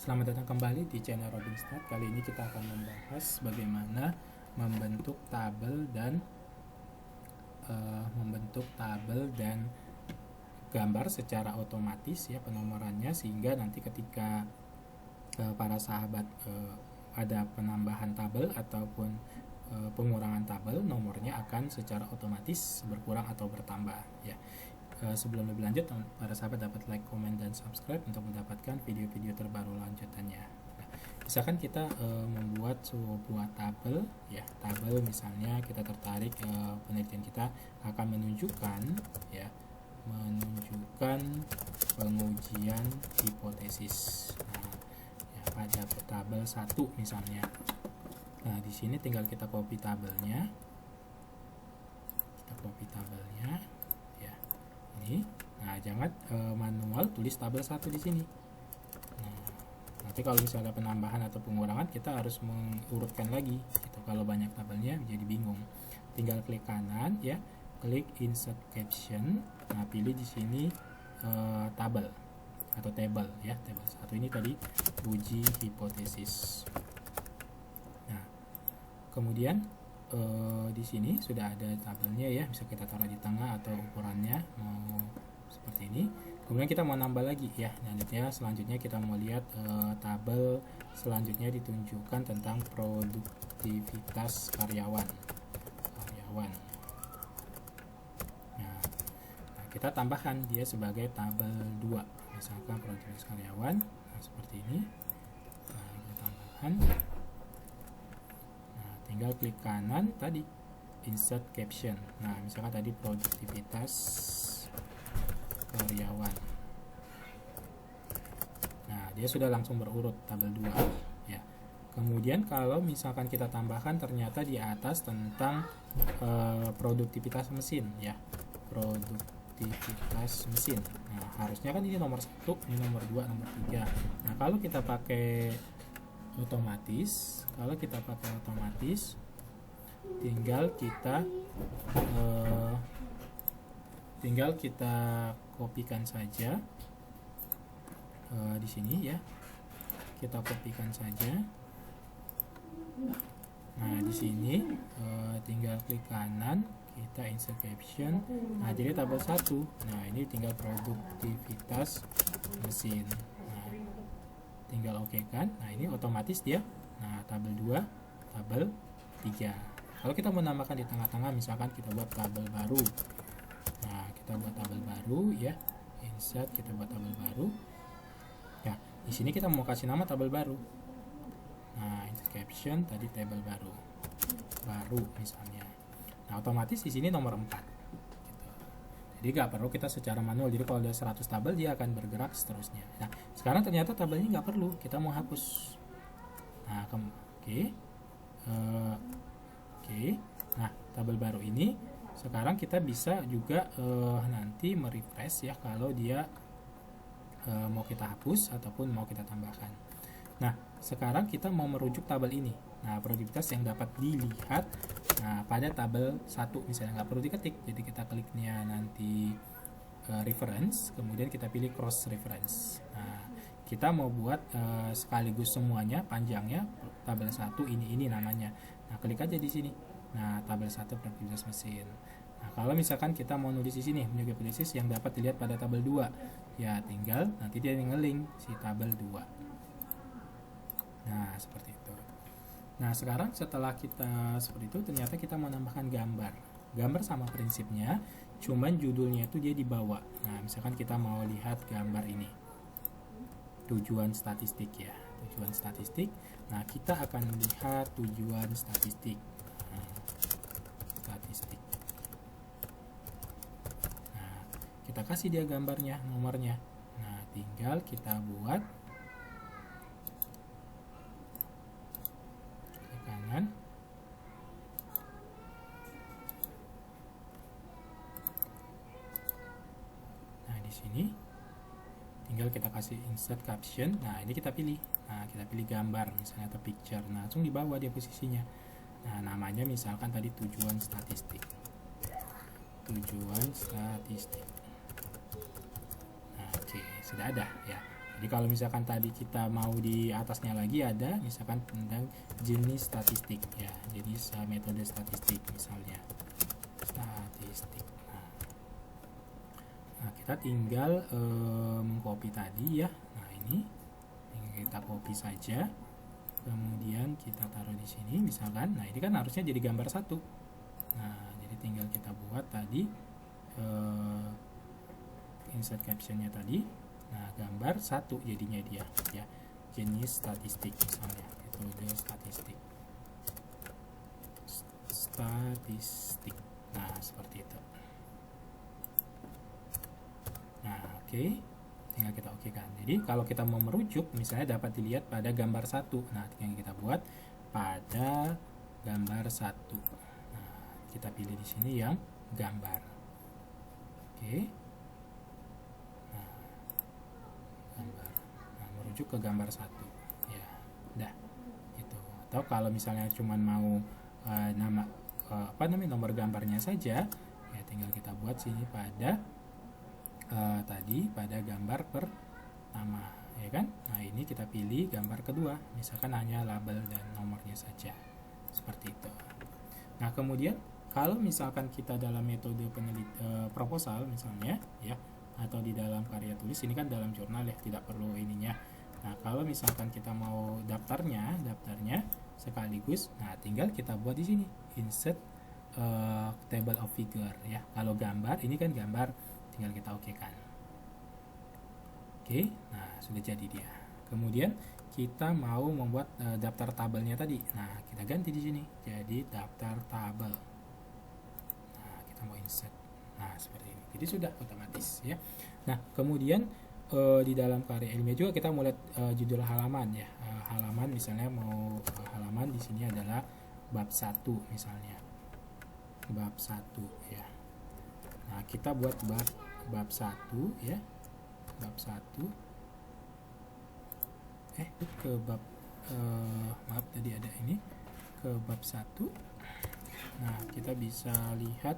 Selamat datang kembali di channel Robinstart. Kali ini kita akan membahas bagaimana membentuk tabel dan gambar secara otomatis ya penomorannya, sehingga nanti ketika para sahabat ada penambahan tabel ataupun pengurangan tabel, nomornya akan secara otomatis berkurang atau bertambah ya. Sebelum lebih lanjut, para sahabat dapat like, komen, dan subscribe untuk mendapatkan video-video terbaru lanjutannya. Nah, misalkan kita membuat sebuah tabel ya, tabel misalnya kita tertarik penelitian kita akan menunjukkan pengujian hipotesis. Nah, ya, pada tabel 1 misalnya. Nah, di sini tinggal kita copy tabelnya. Ya. Ini. Nah, jangan manual tulis tabel 1 di sini. Nah, nanti kalau misalnya penambahan atau pengurangan kita harus mengurutkan lagi. Gitu. Kalau banyak tabelnya menjadi bingung. Tinggal klik kanan ya, klik insert caption. Nah, pilih di sini tabel atau table ya. Tabel 1 ini tadi uji hipotesis. Nah, kemudian di sini sudah ada tabelnya ya, bisa kita taruh di tengah atau ukurannya mau seperti ini. Kemudian kita mau nambah lagi ya. Selanjutnya kita mau lihat tabel selanjutnya ditunjukkan tentang produktivitas karyawan. Nah, kita tambahkan dia sebagai tabel 2, misalkan produktivitas karyawan. Nah, seperti ini. Nah, kita tambahkan. Tinggal klik kanan tadi insert caption. Nah, misalkan tadi produktivitas karyawan. Nah, dia sudah langsung berurut tabel 2 ya. Kemudian kalau misalkan kita tambahkan ternyata di atas tentang produktivitas mesin ya. Produktivitas mesin. Nah, harusnya kan ini nomor 1, ini nomor 2, nomor 3. Nah, kalau kita pakai otomatis, tinggal kita kopikan saja di sini ya, kita kopikan saja. Nah, di sini tinggal klik kanan, kita insert caption. Nah, jadi tabel 1. Nah, ini tinggal produktivitas mesin. Nah, tinggal oke kan. Nah, ini otomatis dia. Nah, tabel 2, tabel 3. Kalau kita menambahkan di tengah-tengah, misalkan kita buat tabel baru. Nah, kita buat tabel baru ya. Insert, kita buat tabel baru. Ya, di sini kita mau kasih nama tabel baru. Nah, insert caption tadi tabel baru misalnya. Nah, otomatis di sini nomor 4. Jadi nggak perlu kita secara manual. Jadi kalau ada 100 tabel dia akan bergerak seterusnya. Nah, sekarang ternyata tabelnya nggak perlu, kita mau hapus. Nah, oke. Nah, tabel baru ini sekarang kita bisa juga nanti merefresh ya kalau dia mau kita hapus ataupun mau kita tambahkan. Nah, sekarang kita mau merujuk tabel ini. Nah, produktivitas yang dapat dilihat pada tabel 1 misalnya, nggak perlu diketik. Jadi kita kliknya nanti reference, kemudian kita pilih cross reference. Nah, kita mau buat sekaligus semuanya panjangnya tabel 1 ini namanya. Nah, klik aja di sini. Nah, tabel 1 produktivitas mesin. Nah, kalau misalkan kita mau nulis di sini uji hipotesis yang dapat dilihat pada tabel 2, ya tinggal nanti dia nge-link si tabel 2. Nah, seperti itu. Nah, sekarang setelah kita seperti itu, ternyata kita mau menambahkan gambar. Gambar sama prinsipnya, cuman judulnya itu dia di bawah. Nah, misalkan kita mau lihat gambar ini. Tujuan statistik ya. Tujuan statistik. Nah, kita akan lihat tujuan statistik. Nah, kita kasih dia gambarnya, nomornya. Nah, tinggal kita buat ke kanan. Nah, di sini tinggal kita kasih insert caption. Nah, ini kita pilih. Nah, kita pilih gambar misalnya atau picture. Nah, langsung di bawah dia posisinya. Nah, namanya misalkan tadi tujuan statistik. Nah, oke, sudah ada ya. Jadi kalau misalkan tadi kita mau di atasnya lagi ada misalkan tentang jenis statistik ya. Jadi metode statistik misalnya. Statistik. Nah, kita tinggal mengcopy tadi ya. Nah, ini kita copy saja. Kemudian kita taruh di sini misalkan. Nah, ini kan harusnya jadi gambar satu. Nah, jadi tinggal kita buat tadi insert captionnya tadi. Nah, gambar satu jadinya dia ya, jenis statistik misalnya, metode statistik. Nah, seperti itu. Nah, oke. Tinggal kita oke kan. Jadi kalau kita mau merujuk misalnya dapat dilihat pada gambar satu. Nah, tinggal kita buat pada gambar satu. Nah, kita pilih di sini yang gambar. Oke. Merujuk ke gambar satu ya, udah gitu. Atau kalau misalnya cuman mau nomor gambarnya saja ya, tinggal kita buat sini pada tadi pada gambar pertama ya kan. Nah, ini kita pilih gambar kedua, misalkan hanya label dan nomornya saja seperti itu. Nah, kemudian kalau misalkan kita dalam metode proposal misalnya ya, atau di dalam karya tulis, ini kan dalam jurnal ya, tidak perlu ininya. Nah, kalau misalkan kita mau daftarnya sekaligus, nah tinggal kita buat di sini insert table of figure ya. Kalau gambar, ini kan gambar, tinggal kita oke kan. Oke, nah sudah jadi dia. Kemudian kita mau membuat daftar tabelnya tadi. Nah, kita ganti di sini jadi daftar tabel. Nah, kita mau insert. Nah, seperti ini. Jadi sudah otomatis ya. Nah, kemudian di dalam karya ilmiah juga kita mulai judul halaman ya. Halaman misalnya mau halaman di sini adalah bab 1 misalnya. Bab 1 ya. Nah, kita buat bab 1 ya. Bab 1. Ke bab maaf tadi ada ini ke bab 1. Nah, kita bisa lihat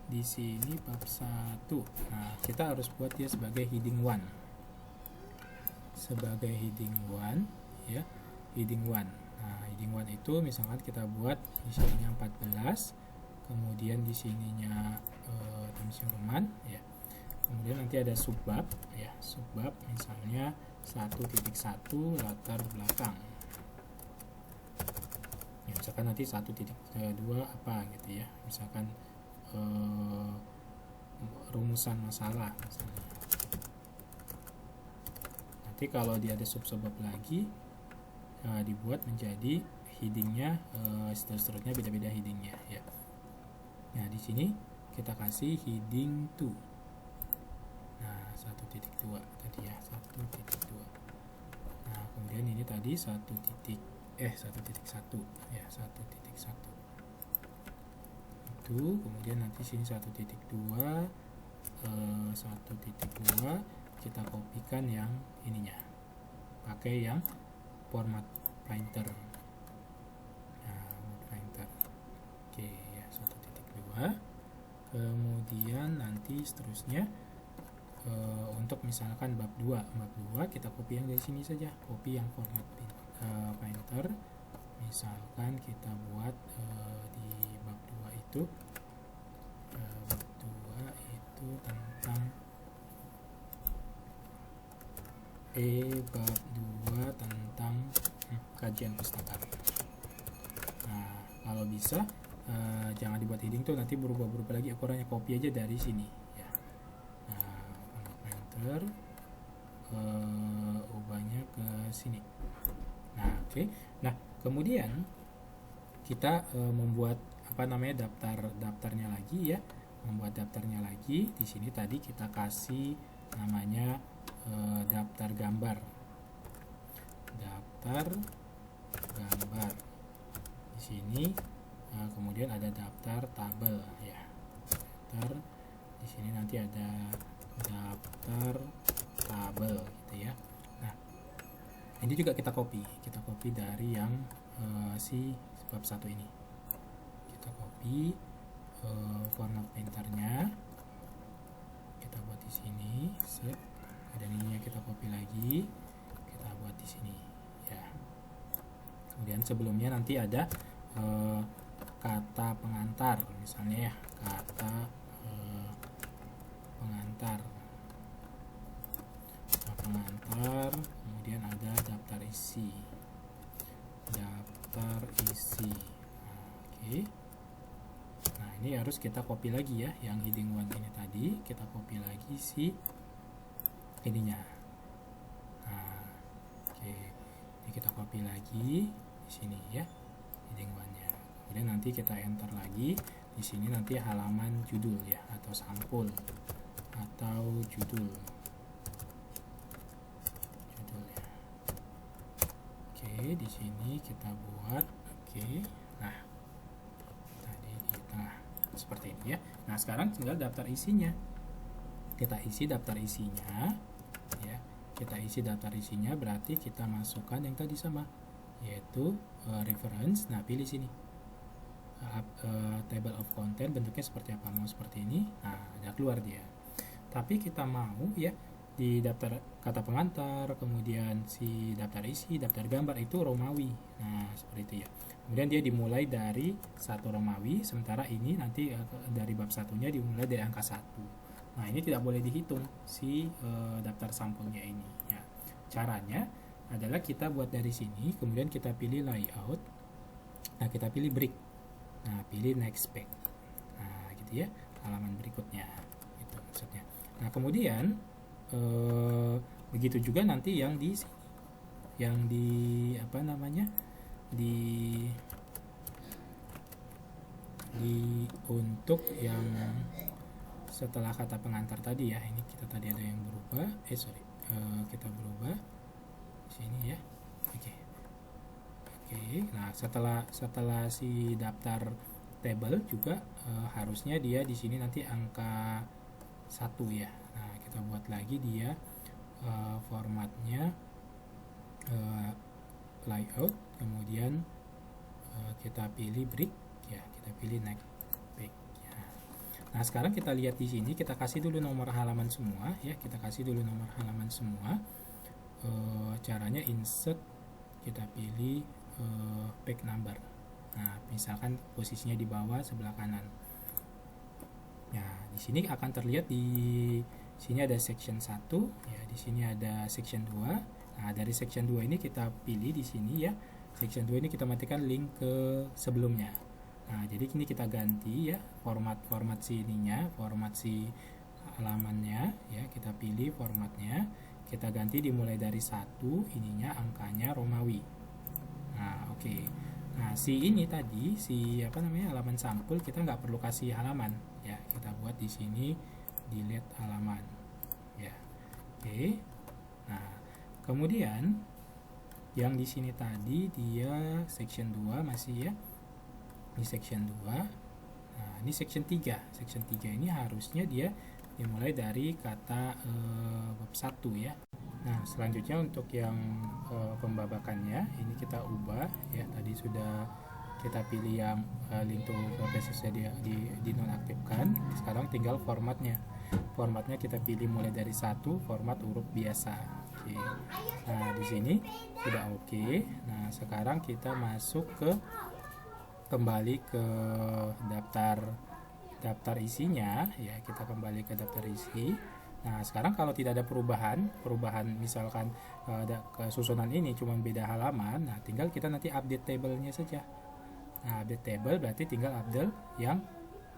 di sini bab 1. Nah, kita harus buat dia sebagai heading 1. Sebagai heading 1 ya, heading 1. Nah, heading 1 itu misalkan kita buat di sininya 14, kemudian di sininya Tamsin Roman ya. Kemudian nanti ada subbab ya, subbab misalnya 1.1 latar belakang. Ya, misalkan nanti 1.2 apa gitu ya. Misalkan rumusan masalah misalnya. Nanti kalau dia ada sub-subbab lagi dibuat menjadi headingnya seterusnya beda-beda headingnya ya. Nah, di sini kita kasih heading 2. Nah, 1.2 tadi ya, 1.2. Nah, kemudian ini tadi 1.1 ya, 1.1. Kemudian nanti sini 1.2 kita kopikan yang ininya, pakai yang format printer. Nah, printer. Oke ya, 1.2. Kemudian nanti seterusnya untuk misalkan bab 2 kita copy yang dari sini saja, copy yang format printer. Misalkan kita buat di bab 2 itu tentang bab 2 tentang kajian pustaka. Nah, kalau bisa jangan dibuat heading tuh, nanti berubah-berubah lagi ukurannya, copy aja dari sini ya. Nah, format printer ubahnya ke sini. Nah, oke. Nah, kemudian kita membuat daftarnya lagi ya. Membuat daftarnya lagi. Di sini tadi kita kasih namanya daftar gambar. Daftar gambar. Di sini kemudian ada daftar tabel ya. Daftar. Di sini nanti ada daftar tabel gitu ya. Nah, ini juga kita copy dari yang si bab 1 ini. Kita copy format printernya, kita buat di sini, set. dan ininya kita copy lagi, kita buat di sini ya. Kemudian sebelumnya nanti ada kata pengantar, misalnya ya, kata pengantar, kemudian ada daftar isi. Oke. Nah, ini harus kita copy lagi ya, yang heading 1 ini tadi kita copy lagi si ininya. Nah, oke, ini kita copy lagi di sini ya, heading 1-nya. Kemudian nanti kita enter lagi di sini, nanti halaman judul ya, atau sampul atau judul ya. Oke, di sini kita buat nah tadi di tengah seperti ini ya. Nah, sekarang tinggal daftar isinya, kita isi daftar isinya ya. Kita isi daftar isinya berarti kita masukkan yang tadi sama, yaitu reference. Nah, pilih sini table of content, bentuknya seperti apa, mau seperti ini. Nah, udah keluar dia. Tapi kita mau ya di daftar kata pengantar, kemudian si daftar isi, daftar gambar itu Romawi. Nah, seperti itu ya. Kemudian dia dimulai dari 1 Romawi, sementara ini nanti dari bab satunya dimulai dari angka 1. Nah, ini tidak boleh dihitung si daftar sampulnya ini ya. Caranya adalah kita buat dari sini, kemudian kita pilih layout. Nah, kita pilih break. Nah, pilih next page. Nah, gitu ya, halaman berikutnya. Itu maksudnya. Nah, kemudian begitu juga nanti yang di sini, yang di apa namanya, di untuk yang setelah kata pengantar tadi ya, ini kita tadi ada yang berubah, kita berubah di sini ya. Oke. Nah, setelah si daftar table juga harusnya dia di sini nanti angka 1 ya. Nah, kita buat lagi dia formatnya layout, kemudian kita pilih break ya, kita pilih next page ya. Nah, sekarang kita lihat di sini, kita kasih dulu nomor halaman semua ya, kita kasih dulu nomor halaman semua. Caranya insert, kita pilih page number. Nah, misalkan posisinya di bawah sebelah kanan. Nah, di sini akan terlihat, di sini ada section 1 ya, di sini ada section 2. Nah, dari section 2 ini kita pilih di sini ya. Section 2 ini kita matikan link ke sebelumnya. Nah, jadi ini kita ganti ya, format si ininya, format si halamannya ya, kita pilih formatnya, kita ganti dimulai dari 1, ininya angkanya Romawi. Nah, oke. Nah, si ini tadi, si apa namanya, halaman sampul, kita nggak perlu kasih halaman ya, kita buat di sini delete halaman ya. Oke. Nah, kemudian yang di sini tadi dia section 2 masih ya, ini section 2. Nah, ini section 3. Section 3 ini harusnya dia dimulai dari kata bab 1 ya. Nah, selanjutnya untuk yang pembabakannya ini kita ubah ya. Tadi sudah kita pilih yang link to processnya di nonaktifkan. Sekarang tinggal formatnya. Formatnya kita pilih mulai dari 1, format huruf biasa. Oke. Nah, di sini sudah oke. Nah, sekarang kita masuk kembali ke daftar isinya ya, kita kembali ke daftar isi. Nah, sekarang kalau tidak ada perubahan misalkan ada kesusunan ini cuma beda halaman, nah tinggal kita nanti update tabelnya saja. Nah, update table berarti tinggal update yang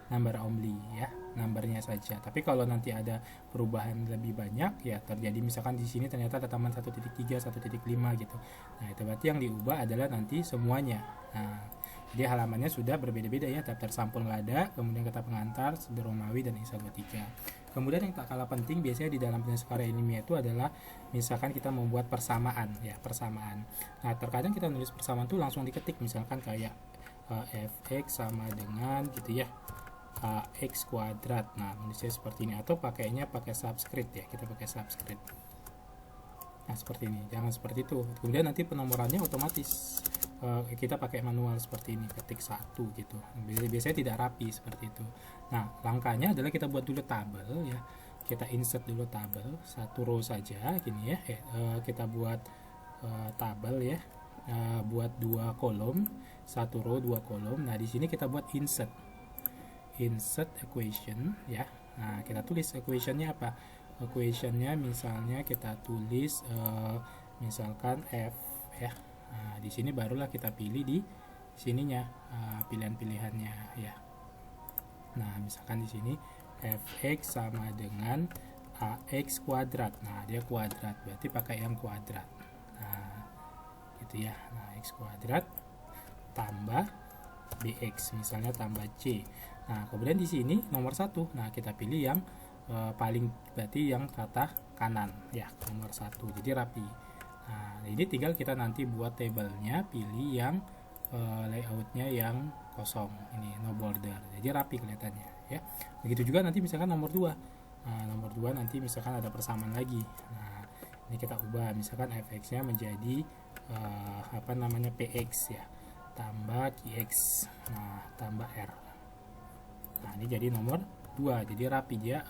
number only ya, numbernya saja. Tapi kalau nanti ada perubahan lebih banyak ya, terjadi misalkan di sini ternyata ada taman 1.3, 1.5 gitu. Nah, itu berarti yang diubah adalah nanti semuanya. Nah, jadi halamannya sudah berbeda-beda ya, daftar sampul nggak ada, kemudian kata pengantar, Romawi, dan Isagotika. Kemudian yang tak kalah penting biasanya di dalam Penyaskara Anemia itu adalah misalkan kita membuat persamaan ya, persamaan. Nah, terkadang kita nulis persamaan itu langsung diketik, misalkan kayak fx sama dengan gitu ya, x kuadrat. Nah, nulisnya seperti ini, atau pakainya pakai subscript ya, kita pakai subscript. Nah, seperti ini, jangan seperti itu. Kemudian nanti penomorannya otomatis kita pakai manual seperti ini, ketik 1 gitu. Biasanya tidak rapi seperti itu. Nah, langkahnya adalah kita buat dulu tabel ya. kita insert dulu tabel satu row saja gini ya. Kita buat tabel ya, buat 2 kolom, 1 row 2 kolom. Nah di sini kita buat insert equation ya. Nah kita tulis equationnya apa? Equationnya misalnya kita tulis misalkan f ya. Nah di sini barulah kita pilih di sininya pilihan-pilihannya ya. Nah misalkan di sini fx sama dengan ax kuadrat. Nah dia kuadrat, berarti pakai yang kuadrat. Nah gitu ya. Nah x kuadrat tambah bx, misalnya tambah c. Nah kemudian di sini nomor 1, nah kita pilih yang paling, berarti yang kata kanan ya, nomor 1, jadi rapi. Nah ini tinggal kita nanti buat tabelnya, pilih yang layoutnya yang kosong, ini no border, jadi rapi kelihatannya ya. Begitu juga nanti misalkan nomor 2. Nah, nomor 2 nanti misalkan ada persamaan lagi. Nah ini kita ubah, misalkan fx nya menjadi px ya, tambah qx, nah tambah r. Nah ini jadi nomor 2, jadi rapi dia,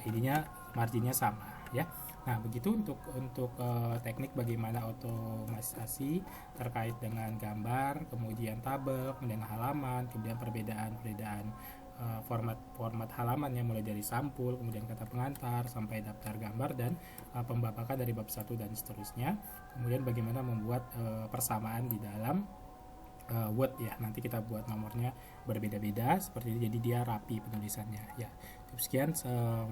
ininya marginnya sama ya. Nah begitu untuk teknik bagaimana otomatisasi terkait dengan gambar, kemudian tabel, kemudian halaman, kemudian perbedaan format halaman yang mulai dari sampul, kemudian kata pengantar sampai daftar gambar dan pembapakan dari bab 1 dan seterusnya. Kemudian bagaimana membuat persamaan di dalam Word ya, nanti kita buat nomornya berbeda-beda seperti ini, jadi dia rapi penulisannya ya. Sekian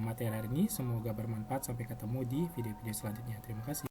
materi hari ini, semoga bermanfaat. Sampai ketemu di video-video selanjutnya. Terima kasih.